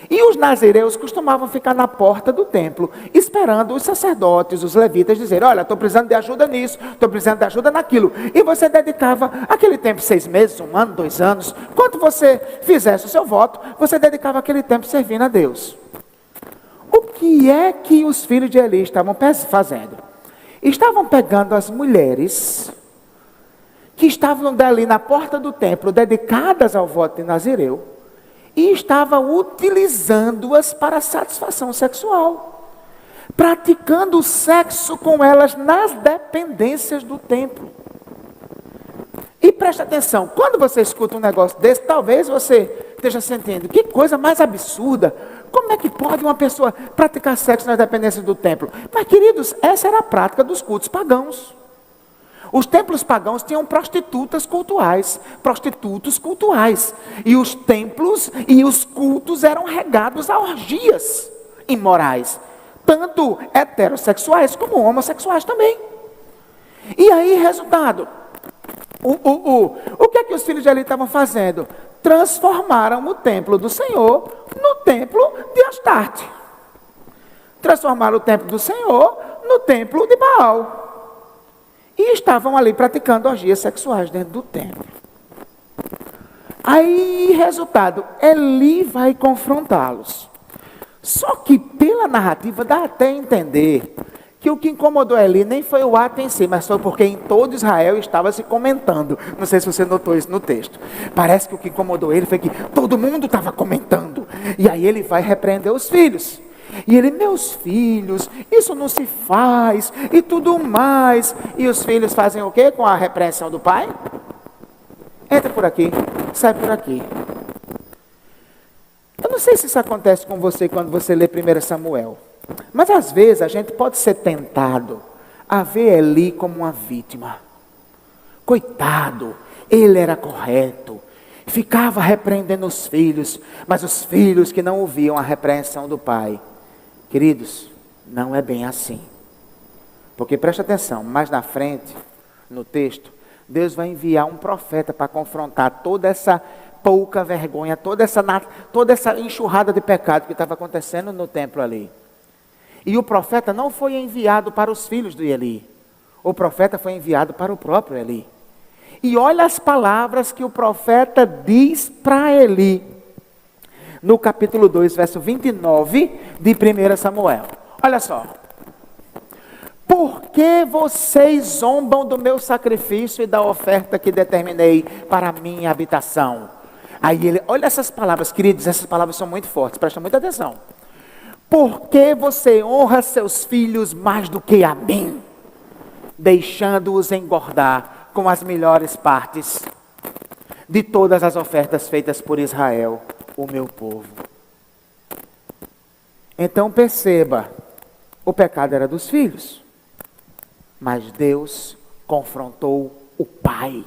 E os nazireus costumavam ficar na porta do templo, esperando os sacerdotes, os levitas dizerem: olha, estou precisando de ajuda nisso, estou precisando de ajuda naquilo. E você dedicava aquele tempo, 6 meses, 1 ano, 2 anos. Quando você fizesse o seu voto, você dedicava aquele tempo servindo a Deus. O que é que os filhos de Eli estavam fazendo? Estavam pegando as mulheres que estavam dali na porta do templo, dedicadas ao voto de Nazireu, e estavam utilizando-as para satisfação sexual, praticando sexo com elas nas dependências do templo. E preste atenção, quando você escuta um negócio desse, talvez você esteja sentindo: que coisa mais absurda. Como é que pode uma pessoa praticar sexo nas dependências do templo? Mas, queridos, essa era a prática dos cultos pagãos. Os templos pagãos tinham prostitutas cultuais, prostitutos cultuais. E os templos e os cultos eram regados a orgias imorais, tanto heterossexuais como homossexuais também. E aí, resultado, o que é que os filhos de Eli estavam fazendo? Transformaram o templo do Senhor no templo de Astarte. Transformaram o templo do Senhor no templo de Baal. E estavam ali praticando orgias sexuais dentro do templo. Aí, resultado, Eli vai confrontá-los. Só que pela narrativa dá até entender que o que incomodou Eli nem foi o ato em si, mas foi porque em todo Israel estava se comentando. Não sei se você notou isso no texto. Parece que o que incomodou ele foi que todo mundo estava comentando. E aí ele vai repreender os filhos. E ele, meus filhos, isso não se faz, e tudo mais. E os filhos fazem o quê com a repreensão do pai? Entra por aqui, sai por aqui. Eu não sei se isso acontece com você quando você lê 1 Samuel. Mas às vezes a gente pode ser tentado a ver Eli como uma vítima. Coitado, ele era correto. Ficava repreendendo os filhos, mas os filhos que não ouviam a repreensão do pai. Queridos, não é bem assim. Porque preste atenção, mais na frente, no texto, Deus vai enviar um profeta para confrontar toda essa pouca vergonha, toda essa enxurrada de pecado que estava acontecendo no templo ali. E o profeta não foi enviado para os filhos de Eli. O profeta foi enviado para o próprio Eli. E olha as palavras que o profeta diz para Eli. No capítulo 2, verso 29 de 1 Samuel. Olha só. Por que vocês zombam do meu sacrifício e da oferta que determinei para a minha habitação? Aí ele, olha essas palavras, queridos, essas palavras são muito fortes, presta muita atenção. Por que você honra seus filhos mais do que a mim, deixando-os engordar com as melhores partes de todas as ofertas feitas por Israel, o meu povo? Então perceba, o pecado era dos filhos, mas Deus confrontou o pai.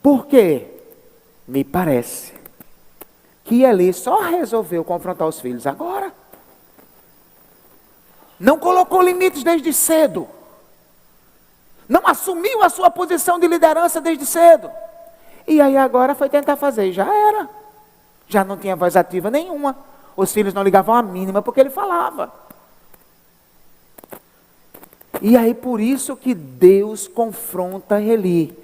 Por quê? Me parece que Eli só resolveu confrontar os filhos agora. Não colocou limites desde cedo. Não assumiu a sua posição de liderança desde cedo. E aí agora foi tentar fazer, e já era. Já não tinha voz ativa nenhuma. Os filhos não ligavam a mínima porque ele falava. E aí por isso que Deus confronta Eli.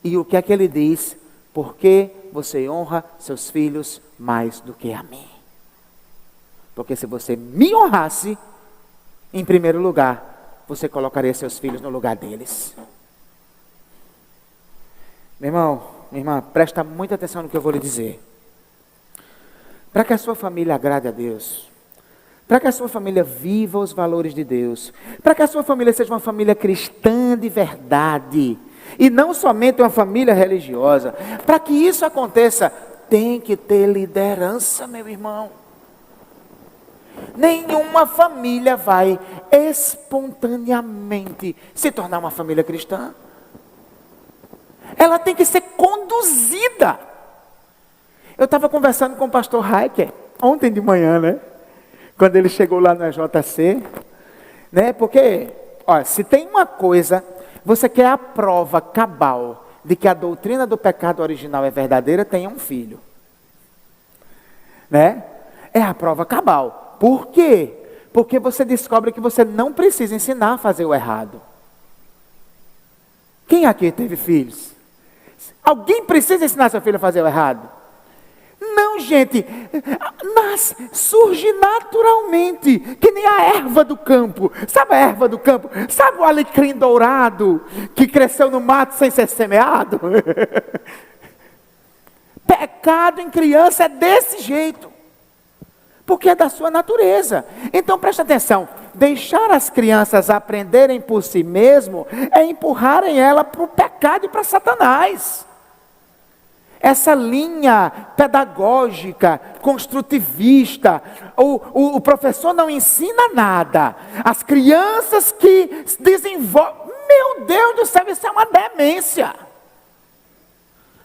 E o que é que ele diz? Porque você honra seus filhos mais do que a mim. Porque se você me honrasse, em primeiro lugar, você colocaria seus filhos no lugar deles. Meu irmão, minha irmã, presta muita atenção no que eu vou lhe dizer. Para que a sua família agrade a Deus, para que a sua família viva os valores de Deus, para que a sua família seja uma família cristã de verdade, e não somente uma família religiosa, para que isso aconteça, tem que ter liderança, meu irmão. Nenhuma família vai espontaneamente se tornar uma família cristã. Ela tem que ser conduzida. Eu estava conversando com o pastor Heiker ontem de manhã, né? Quando ele chegou lá no EJC, né? Porque, olha, se tem uma coisa, você quer a prova cabal de que a doutrina do pecado original é verdadeira, tenha um filho. Né? É a prova cabal. Por quê? Porque você descobre que você não precisa ensinar a fazer o errado. Quem aqui teve filhos? Alguém precisa ensinar seu filho a fazer o errado? Não, gente. Surge naturalmente, que nem a erva do campo. Sabe a erva do campo? Sabe o alecrim dourado que cresceu no mato sem ser semeado? Pecado em criança é desse jeito, porque é da sua natureza. Então presta atenção, deixar as crianças aprenderem por si mesmo é empurrarem ela para o pecado e para Satanás. Essa linha pedagógica, construtivista, o professor não ensina nada. As crianças que desenvolvem, meu Deus do céu, isso é uma demência.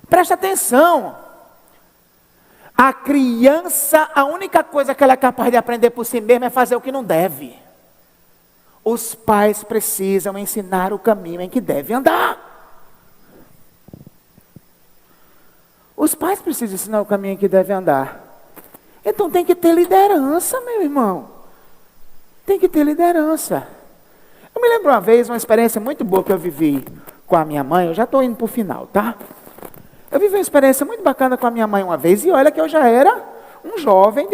Presta atenção. A criança, a única coisa que ela é capaz de aprender por si mesma é fazer o que não deve. Os pais precisam ensinar o caminho em que deve andar. Os pais precisam ensinar o caminho em que deve andar. Então tem que ter liderança, meu irmão. Tem que ter liderança. Eu me lembro uma vez, uma experiência muito boa que eu vivi com a minha mãe. Eu já estou indo para o final, tá? Eu vivi uma experiência muito bacana com a minha mãe uma vez. E olha que eu já era um jovem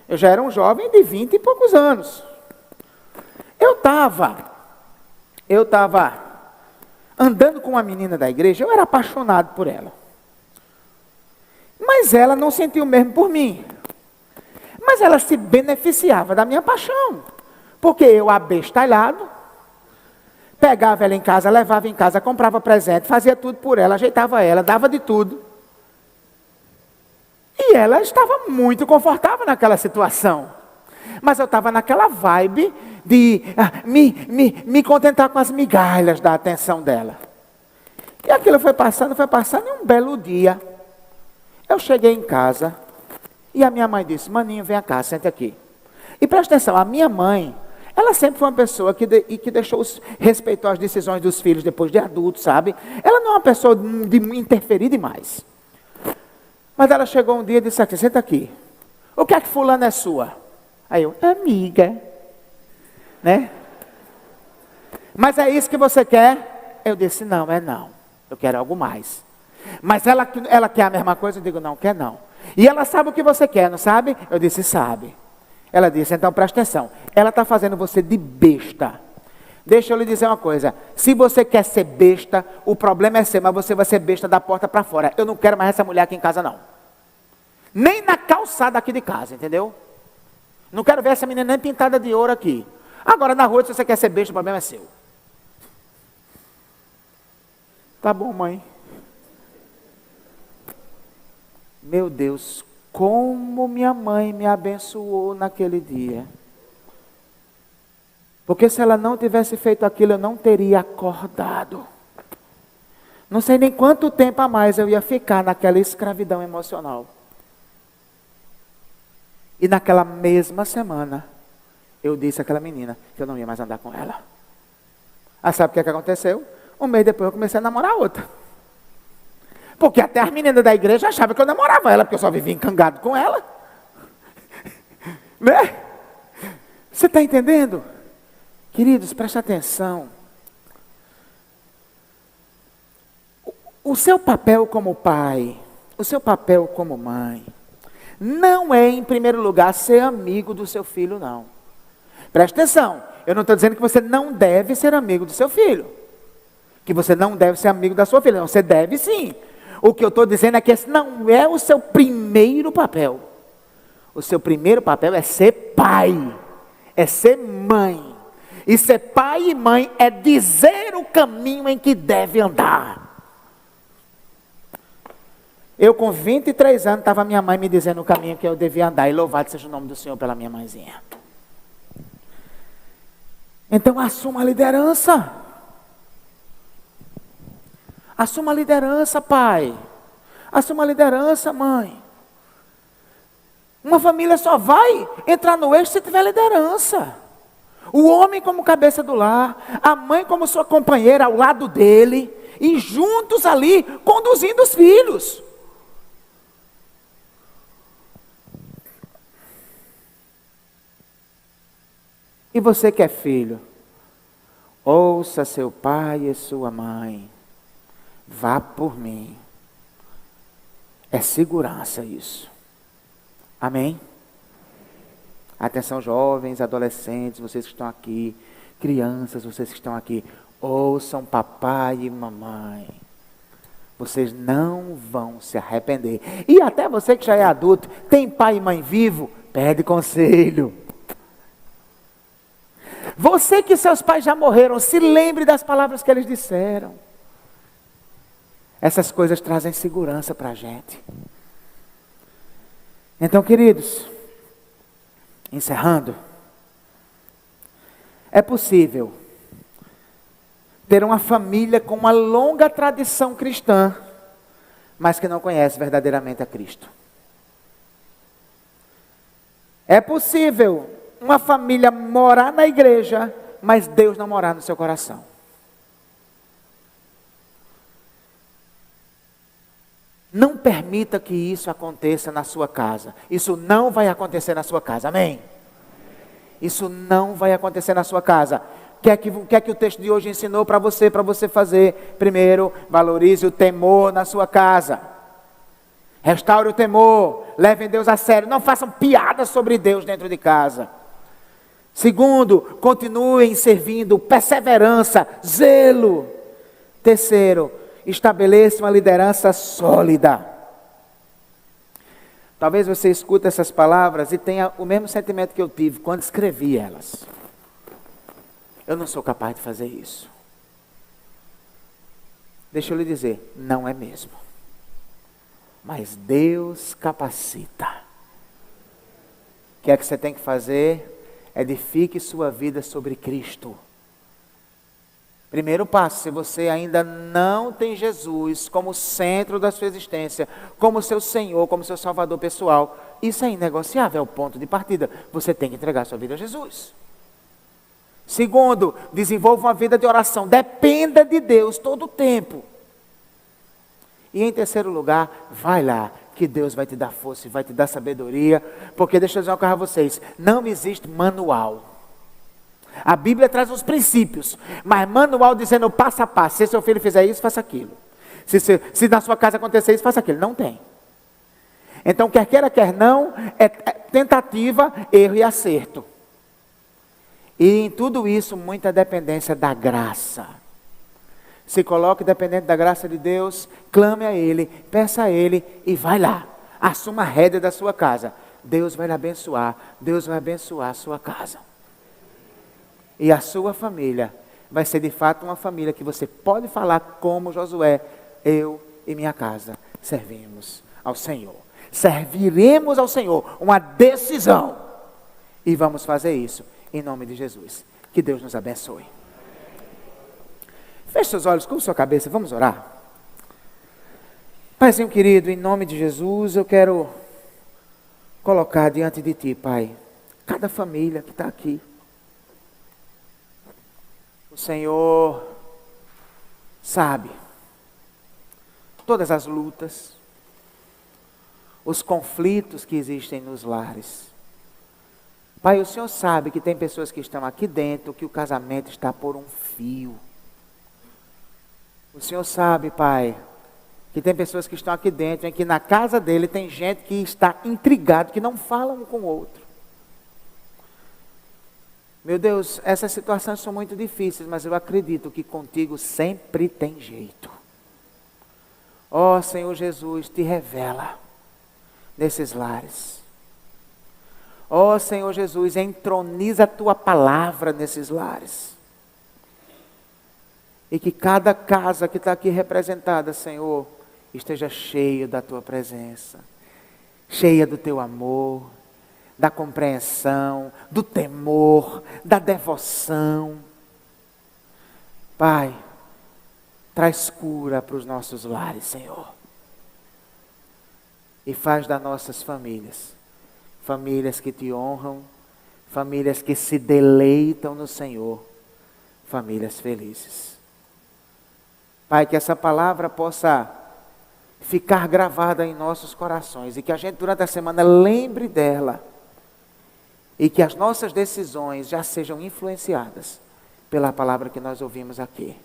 eu já era um jovem de 20 e poucos anos. Eu estava andando com uma menina da igreja, eu era apaixonado por ela. Mas ela não sentiu o mesmo por mim. Mas ela se beneficiava da minha paixão. Porque eu, abestalhado, pegava ela em casa, levava em casa, comprava presente, fazia tudo por ela, ajeitava ela, dava de tudo. E ela estava muito confortável naquela situação. Mas eu estava naquela vibe de me contentar com as migalhas da atenção dela. E aquilo foi passando, e um belo dia, eu cheguei em casa, e a minha mãe disse: maninho, vem cá, senta aqui. E presta atenção, a minha mãe, ela sempre foi uma pessoa que respeitou as decisões dos filhos depois de adultos, sabe? Ela não é uma pessoa de interferir demais. Mas ela chegou um dia e disse aqui: senta aqui. O que é que fulano é sua? Aí eu: amiga. Né? Mas é isso que você quer? Eu disse: não, não. Eu quero algo mais. Mas ela quer a mesma coisa? Eu digo: não, quer não. E ela sabe o que você quer, não sabe? Eu disse: sabe. Ela disse: então presta atenção. Ela está fazendo você de besta. Deixa eu lhe dizer uma coisa. Se você quer ser besta, o problema é seu, mas você vai ser besta da porta para fora. Eu não quero mais essa mulher aqui em casa, não. Nem na calçada aqui de casa, entendeu? Não quero ver essa menina nem pintada de ouro aqui. Agora, na rua, se você quer ser besta, o problema é seu. Tá bom, mãe. Meu Deus, como minha mãe me abençoou naquele dia. Porque se ela não tivesse feito aquilo, eu não teria acordado. Não sei nem quanto tempo a mais eu ia ficar naquela escravidão emocional. E naquela mesma semana, eu disse àquela menina que eu não ia mais andar com ela. Ah, sabe o que aconteceu? Um mês depois eu comecei a namorar outra. Porque até as meninas da igreja achavam que eu namorava ela, porque eu só vivia encangado com ela. Né? Você está entendendo? Queridos, preste atenção. O seu papel como pai, o seu papel como mãe, não é, em primeiro lugar, ser amigo do seu filho, não. Preste atenção, eu não estou dizendo que você não deve ser amigo do seu filho. Que você não deve ser amigo da sua filha. Não, você deve sim. O que eu estou dizendo é que esse não é o seu primeiro papel. O seu primeiro papel é ser pai, é ser mãe. E ser pai e mãe é dizer o caminho em que deve andar. Eu com 23 anos, estava minha mãe me dizendo o caminho que eu devia andar. E louvado seja o nome do Senhor pela minha mãezinha. Então assuma a liderança. Assuma a liderança, pai. Assuma a liderança, mãe. Uma família só vai entrar no eixo se tiver liderança. O homem como cabeça do lar, a mãe como sua companheira ao lado dele, e juntos ali conduzindo os filhos. E você que é filho, ouça seu pai e sua mãe, vá por mim. É segurança isso. Amém? Atenção, jovens, adolescentes, vocês que estão aqui, crianças, vocês que estão aqui, ouçam papai e mamãe. Vocês não vão se arrepender. E até você que já é adulto, tem pai e mãe vivo, pede conselho. Você que seus pais já morreram, se lembre das palavras que eles disseram. Essas coisas trazem segurança para a gente. Então, queridos, encerrando, é possível ter uma família com uma longa tradição cristã, mas que não conhece verdadeiramente a Cristo. É possível uma família morar na igreja, mas Deus não morar no seu coração. Não permita que isso aconteça na sua casa. Isso não vai acontecer na sua casa, amém? Isso não vai acontecer na sua casa. O que é que o texto de hoje ensinou para você fazer? Primeiro, valorize o temor na sua casa. Restaure o temor, levem Deus a sério. Não façam piadas sobre Deus dentro de casa. Segundo, continuem servindo, perseverança, zelo. Terceiro, estabeleça uma liderança sólida. Talvez você escute essas palavras e tenha o mesmo sentimento que eu tive quando escrevi elas. Eu não sou capaz de fazer isso. Deixa eu lhe dizer, não é mesmo. Mas Deus capacita. O que é que você tem que fazer? Edifique sua vida sobre Cristo. Primeiro passo, se você ainda não tem Jesus como centro da sua existência, como seu Senhor, como seu Salvador pessoal, isso é inegociável, é o ponto de partida. Você tem que entregar sua vida a Jesus. Segundo, desenvolva uma vida de oração. Dependa de Deus todo o tempo. E em terceiro lugar, vai lá, que Deus vai te dar força e vai te dar sabedoria. Porque deixa eu dizer uma coisa a vocês, não existe manual. A Bíblia traz os princípios, mas manual dizendo passo a passo. Se seu filho fizer isso, faça aquilo. Se na sua casa acontecer isso, faça aquilo. Não tem. Então, quer queira, quer não, é tentativa, erro e acerto. E em tudo isso, muita dependência da graça. Se coloque dependente da graça de Deus, clame a Ele, peça a Ele e vai lá. Assuma a rédea da sua casa. Deus vai lhe abençoar. Deus vai abençoar a sua casa. E a sua família vai ser de fato uma família que você pode falar como Josué. Eu e minha casa servimos ao Senhor. Serviremos ao Senhor. Uma decisão. E vamos fazer isso em nome de Jesus. Que Deus nos abençoe. Feche seus olhos, curva sua cabeça, vamos orar. Paizinho querido, em nome de Jesus, eu quero colocar diante de Ti, Pai, cada família que está aqui. O Senhor sabe todas as lutas, os conflitos que existem nos lares. Pai, o Senhor sabe que tem pessoas que estão aqui dentro, que o casamento está por um fio. O Senhor sabe, Pai, que tem pessoas que estão aqui dentro, em que na casa dele tem gente que está intrigado, que não fala um com o outro. Meu Deus, essas situações são muito difíceis, mas eu acredito que contigo sempre tem jeito. Ó Senhor Jesus, te revela nesses lares. Ó Senhor Jesus, entroniza a tua palavra nesses lares. E que cada casa que está aqui representada, Senhor, esteja cheia da tua presença, cheia do teu amor, da compreensão, do temor, da devoção. Pai, traz cura para os nossos lares, Senhor. E faz das nossas famílias, famílias que te honram, famílias que se deleitam no Senhor, famílias felizes. Pai, que essa palavra possa ficar gravada em nossos corações e que a gente durante a semana lembre dela e que as nossas decisões já sejam influenciadas pela palavra que nós ouvimos aqui.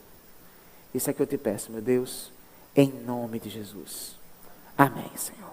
Isso é que eu te peço, meu Deus, em nome de Jesus. Amém, Senhor.